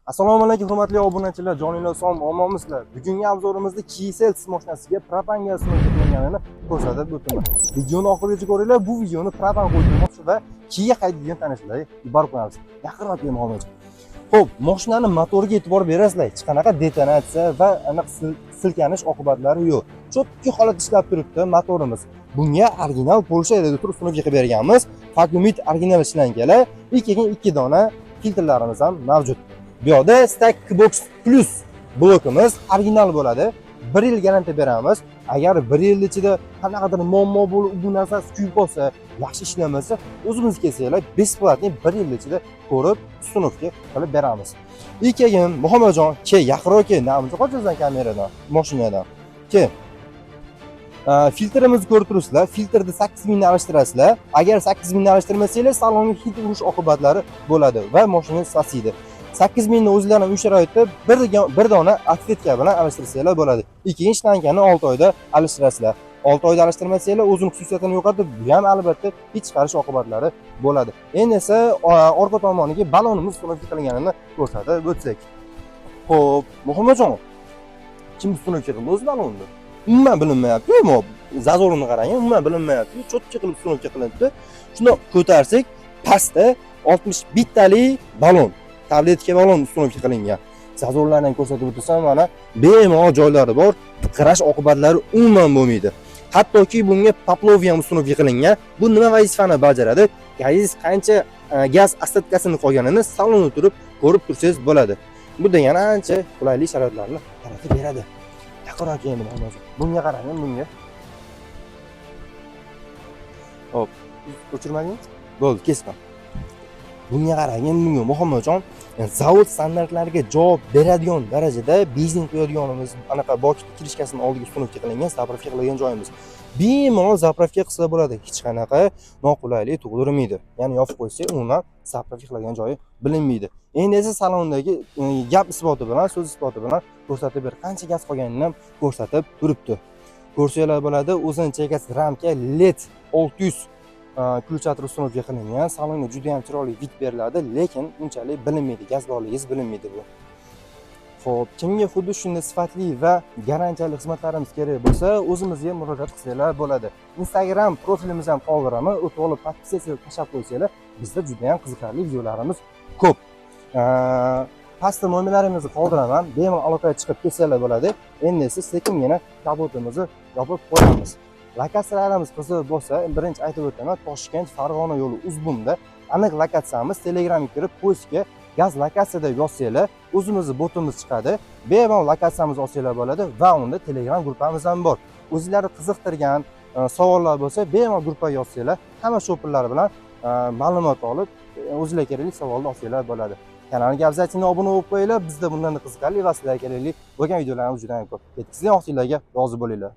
Assalomu alaykum hurmatli obunachilar, joninglar sog' omonmisizlar. Bugungi obzorimizda Kia Seltos mashinasiga propan gaz qilinganini ko'rsatib o'taman. Videoni oxirigacha ko'ringlar. Bu videoni propan qo'ydirmoqchi va Kia haydaydigan tanishlarga yuborib qo'yamiz. Yaqinroq kelmoqchi. Xo'p, mashinaning motoriga e'tibor berasizlar. Hech qanaqa detonatsiya va aniq silkanish oqibatlari yo'q. Cho'tki holat ishlab turibdi motorimiz. Bunga original Polsha radiator ustunovka qilib berganmiz. Fakumit original ishlanganlar. Ikki dona filtrlarimiz ham mavjud. Bu yerda Stackbox Plus blokimiz original bo'ladi. 1 yil garantiya beramiz. Agar 1 yil ichida qanaqadir muammo bo'lib, bu narsa kuyib qolsa, yaxshi ishlamasa, o'zimiz kelsanglar, besplatni 1 yil ichida ko'rib, ustunovka qilib beramiz. Ikkinchi, Muhammadjon, yaqinroq kel, namizni qochasan kameradan, mashinadan. Filtrimizni ko'rib turibsizlar. Filtrni 8000 dan alishtirasizlar. Agar 8000 dan alishtirmasanglar, salonga hid urish oqibatlari bo'ladi va mashina sasiydi. 8000 ni o'zlarini uy sharoitida bir dona atvetka bilan alishtirsanglar bo'ladi. Ikkinchi tankani 6 oyda alishtirasizlar. 6 oyda alishtirmasanglar o'zining xususiyatini yo'qotib, bu ham albatta hid chiqarish oqibatlari bo'ladi. Endi esa orqa tomoniga balonimiz ustunovka qilinganini ko'rsatib o'tsak. Xo'p, Muhammadjon, kim ustunovka qildi o'z balonni? Umuman bilinmayapti. Zazorini qarang, umuman bilinmayapti. Cho'tki qilib ustunovka qilindi. Shuni ko'tarsak, pastda 60 bittalik balon, tabletka balon ustunovka qilingan. Zazorlarni ko'rsatib o'tsam, mana bemalol joylari bor. Qirash oqibatlari umuman bo'lmaydi. Hattoki bunga poplovya ham ustunovka qilingan. Bu nima vazifani bajaradi? Gazingiz qancha gaz ostatkasini qolganini salonda turib ko'rib tursangiz bo'ladi. Bu degani ancha qulaylik sharoitlarni yaratib beradi. Yaqinroq endi bunga qarang, bunga. Hop, o'chirmadingiz? Bo'ldi, kesdim. Bunga qarang, bunga Muhammadjon, zavod standartlariga javob beradigan darajada benzin quyadiganimiz, anaqa bok kirishkasining oldiga ustunovka qilingan, zapravka qilgan joyimiz. Bemalol zapravka qilsa bo'ladi, hech qanaqa noqulaylik tug'dirmaydi. Ya'ni yopib qo'ysa, umuman zapravka qilgan joyi bilinmaydi. Endi esa salondagi gap isboti bilan, so'z isboti bilan ko'rsatib ber. Qancha gaz qolganini ham ko'rsatib turibdi. Ko'rsanglar bo'ladi, o'zining chegasi ramka LED 600 ключатор ustunovka qilingan. Salonga juda ham chiroyli vid beriladi, lekin unchalik bilinmaydi, gaz borligingiz bilinmaydi bu. Xo'p, kimga xuddi shunday sifatli va garantiyali xizmatlarimiz kerak bo'lsa, o'zimizga murojaat qilsanglar bo'ladi. Instagram profilimizni ham qoldiraman, o'tib olib podpisatsiya tashlab qo'ysanglar, bizda juda ham qiziqarli videolarimiz ko'p. Pastda nomerlarimizni qoldiraman, bemalol aloqaga chiqib kelsanglar bo'ladi. Endi esa sekingina kapotimizni yopib qo'yamiz. Lokatsiyalarimiz qiziq bo'lsa, birinchi aytib o'taman, Toshkent Farg'ona yo'li Uzbumda aniq lokatsiyamiz. Telegramga kirib, postga gaz lokatsiya deb yozsanglar, o'zimizning botimiz chiqadi. Bemalol lokatsiyamizni olsanglar bo'ladi va unda Telegram gruppamiz ham bor. O'zingizlarni qiziqtirgan savollar bo'lsa, bemalol gruppaga yozsanglar, hamma shopirlar bilan ma'lumot olib, o'zingizlarga kerakli savolni olsanglar bo'ladi. Kanalga obязательно obuna bo'lib qo'yinglar. Bizda bundan qiziqarli va sizlarga kerakli bo'lgan videolarimiz juda ham ko'p. Sizning vaqtingizga rozi bo'linglar.